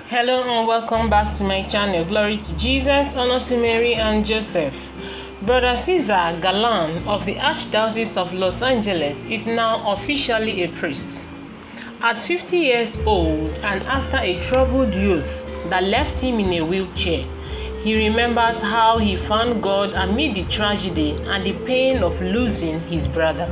Hello and welcome back to my channel. Glory to Jesus, honor to Mary and Joseph. Brother Cesar Galan of the Archdiocese of Los Angeles is now officially a priest. At 50 years old and after a troubled youth that left him in a wheelchair, he remembers how he found God amid the tragedy and the pain of losing his brother.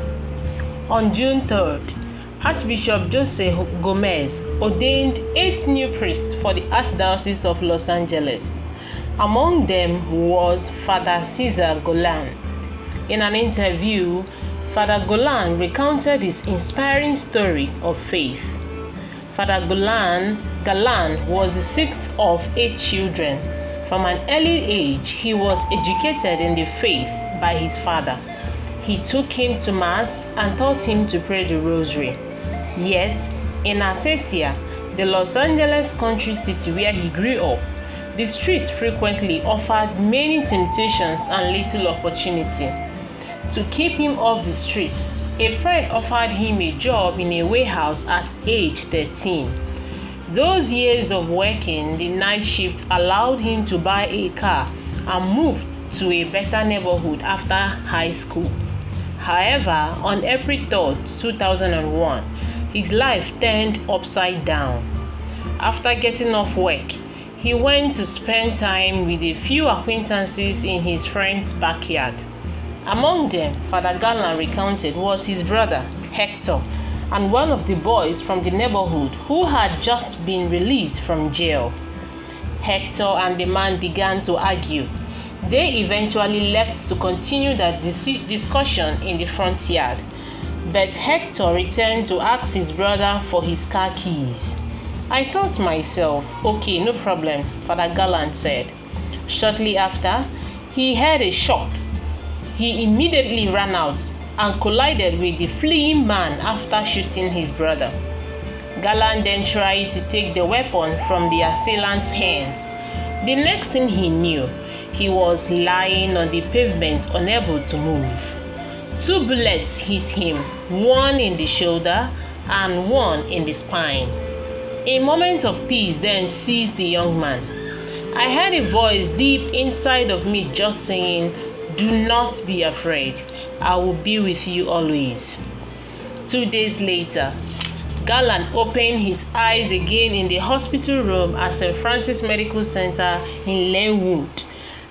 On June 3rd, Archbishop Jose Gomez ordained 8 new priests for the Archdiocese of Los Angeles. Among them was Father Cesar Galan. In an interview, Father Galan recounted his inspiring story of faith. Father Galan was the 6th of 8 children. From an early age, he was educated in the faith by his father. He took him to Mass and taught him to pray the Rosary. Yet, in Artesia, the Los Angeles country city where he grew up, the streets frequently offered many temptations and little opportunity. To keep him off the streets, a friend offered him a job in a warehouse at age 13. Those years of working the night shift allowed him to buy a car and move to a better neighborhood after high school. However, on April 3rd, 2001, his life turned upside down. After getting off work, he went to spend time with a few acquaintances in his friend's backyard. Among them, Father Galan recounted was his brother, Hector, and one of the boys from the neighborhood who had just been released from jail. Hector and the man began to argue. They eventually left to continue the discussion in the front yard. But Hector returned to ask his brother for his car keys. I thought to myself, okay, no problem, Father Galan said. Shortly after, he heard a shot. He immediately ran out and collided with the fleeing man after shooting his brother. Galan then tried to take the weapon from the assailant's hands. The next thing he knew, he was lying on the pavement, unable to move. 2 bullets hit him, one in the shoulder and one in the spine. A moment of peace then seized the young man. I heard a voice deep inside of me just saying, "Do not be afraid. I will be with you always." 2 days later, Galan opened his eyes again in the hospital room at St. Francis Medical Center in Linwood,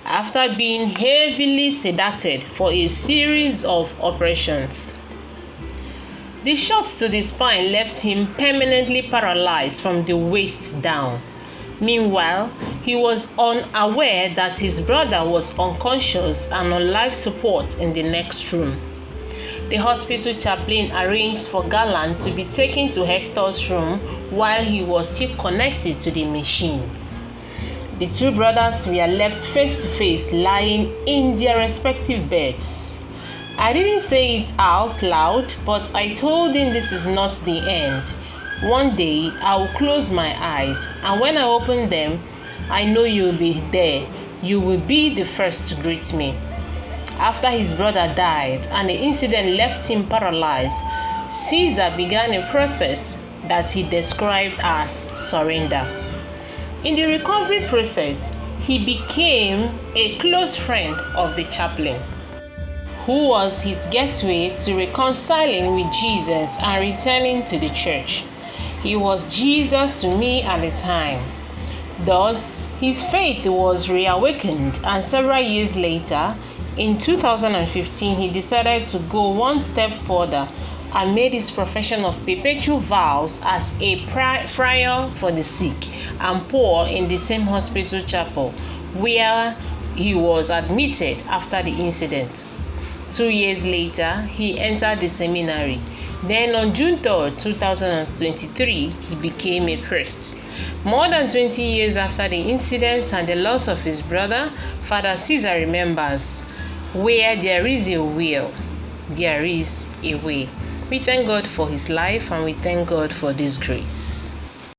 after being heavily sedated for a series of operations. The shots to the spine left him permanently paralyzed from the waist down. Meanwhile, he was unaware that his brother was unconscious and on life support in the next room. The hospital chaplain arranged for Galan to be taken to Hector's room while he was still connected to the machines. The 2 brothers were left face to face, lying in their respective beds. I didn't say it out loud, but I told him this is not the end. One day, I will close my eyes, and when I open them, I know you will be there. You will be the first to greet me. After his brother died and the incident left him paralyzed, Caesar began a process that he described as surrender. In the recovery process, he became a close friend of the chaplain, who was his gateway to reconciling with Jesus and returning to the church. He was Jesus to me at the time. Thus, his faith was reawakened, and several years later, in 2015, he decided to go one step further and made his profession of perpetual vows as a friar for the sick and poor in the same hospital chapel where he was admitted after the incident. 2 years later, he entered the seminary. Then on June 3rd, 2023, he became a priest. More than 20 years after the incident and the loss of his brother, Father Cesar remembers, "Where there is a will, there is a way." We thank God for his life and we thank God for this grace.